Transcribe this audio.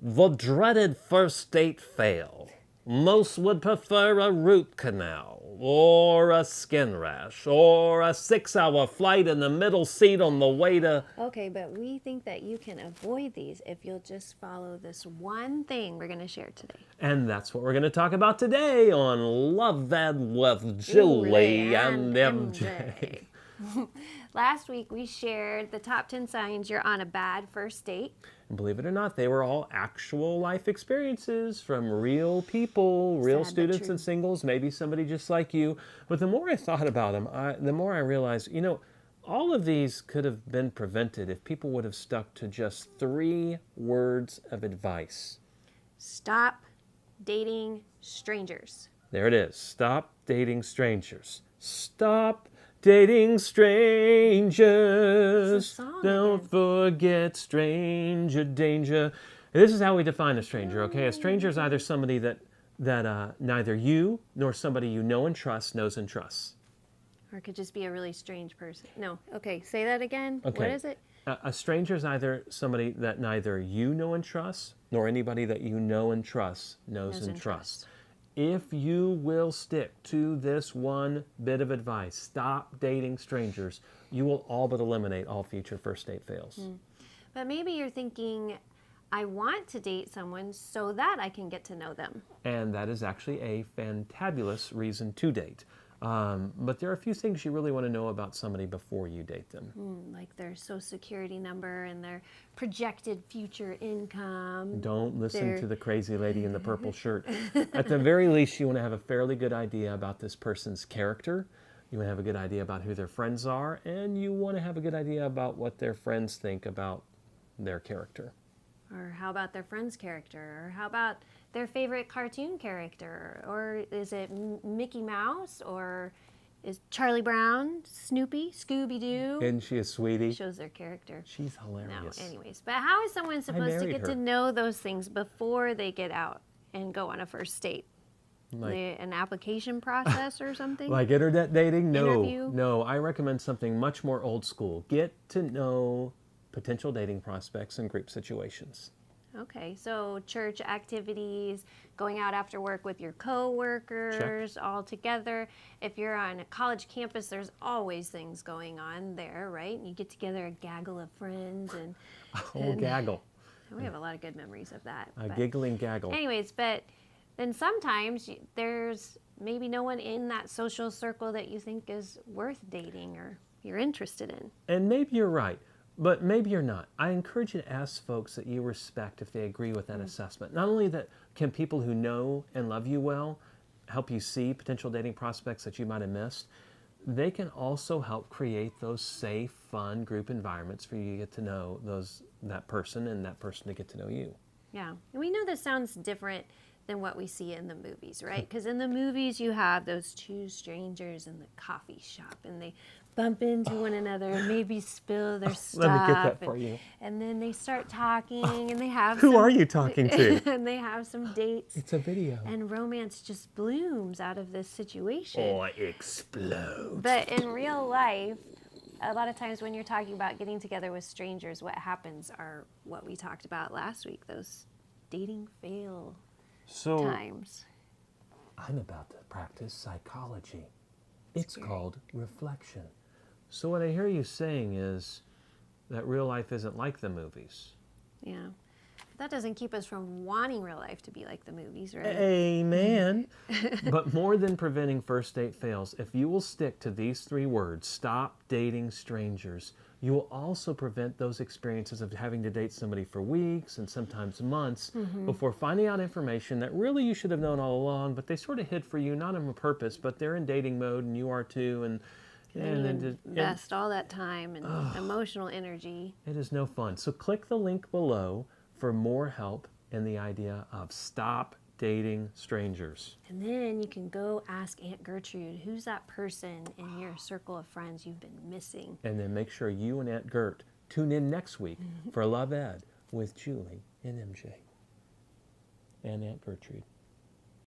The dreaded first date fail. Most would prefer a root canal, or a skin rash, or a 6-hour flight in the middle seat on the way to... Okay, but we think that you can avoid these if you'll just follow this one thing we're going to share today. And that's what we're going to talk about today on Love Ed with Julie and MJ. Last week we shared the top 10 signs you're on a bad first date. And believe it or not, they were all actual life experiences from real people, real students and singles, maybe somebody just like you. But the more I thought about them, the more I realized, all of these could have been prevented if people would have stuck to just 3 words of advice. Stop dating strangers. There it is. Stop dating strangers. Stop dating strangers. Don't forget stranger danger. This is how we define a stranger, okay? A stranger is either somebody that neither you nor somebody you know and trust knows and trusts. Or it could just be a really strange person. No. Okay, say that again. Okay. What is it? A stranger is either somebody that neither you know and trust nor anybody that you know and trust knows and trusts. If you will stick to this one bit of advice, stop dating strangers, you will all but eliminate all future first date fails. But maybe you're thinking, I want to date someone so that I can get to know them. And that is actually a fantabulous reason to date. But there are a few things you really want to know about somebody before you date them. Like their social security number and their projected future income. Don't listen to the crazy lady in the purple shirt. At the very least, you want to have a fairly good idea about this person's character. You want to have a good idea about who their friends are. And you want to have a good idea about what their friends think about their character. Or how about their friend's character? Or how about their favorite cartoon character? Or is it Mickey Mouse? Or is Charlie Brown, Snoopy, Scooby-Doo? Isn't she a sweetie? Shows their character. She's hilarious. No, anyways. But how is someone supposed to get to know those things before they get out and go on a first date? Like an application process or something? Like internet dating? Interview? No. I recommend something much more old school. Get to know potential dating prospects in group situations. Okay, so church activities, going out after work with your coworkers, all together. If you're on a college campus, there's always things going on there, right? You get together a gaggle of friends and gaggle. We have a lot of good memories of that. A giggling gaggle. Anyways, but then sometimes there's maybe no one in that social circle that you think is worth dating or you're interested in. And maybe you're right. But maybe you're not. I encourage you to ask folks that you respect if they agree with that assessment. Not only that can people who know and love you well help you see potential dating prospects that you might have missed, they can also help create those safe, fun group environments for you to get to know that person and that person to get to know you. Yeah. And we know this sounds different than what we see in the movies, right? Because in the movies you have those 2 strangers in the coffee shop and they bump into one another and maybe spill their stuff. Let me get that for you. And then they start talking and they have Who are you talking to? And they have some dates. It's a video. And romance just blooms out of this situation. Or explodes. But in real life, a lot of times when you're talking about getting together with strangers, what happens are what we talked about last week, those dating fail times. I'm about to practice psychology. It's called reflection. So what I hear you saying is that real life isn't like the movies. Yeah. That doesn't keep us from wanting real life to be like the movies, right? Amen. But more than preventing first date fails, if you will stick to these 3 words, stop dating strangers, you will also prevent those experiences of having to date somebody for weeks and sometimes months before finding out information that really you should have known all along, but they sort of hid for you, not on purpose, but they're in dating mode and you are too. And you invest all that time and emotional energy. It is no fun. So click the link below for more help in the idea of stop dating strangers. And then you can go ask Aunt Gertrude, who's that person in your circle of friends you've been missing? And then make sure you and Aunt Gert tune in next week for Love Ed with Julie and MJ and Aunt Gertrude.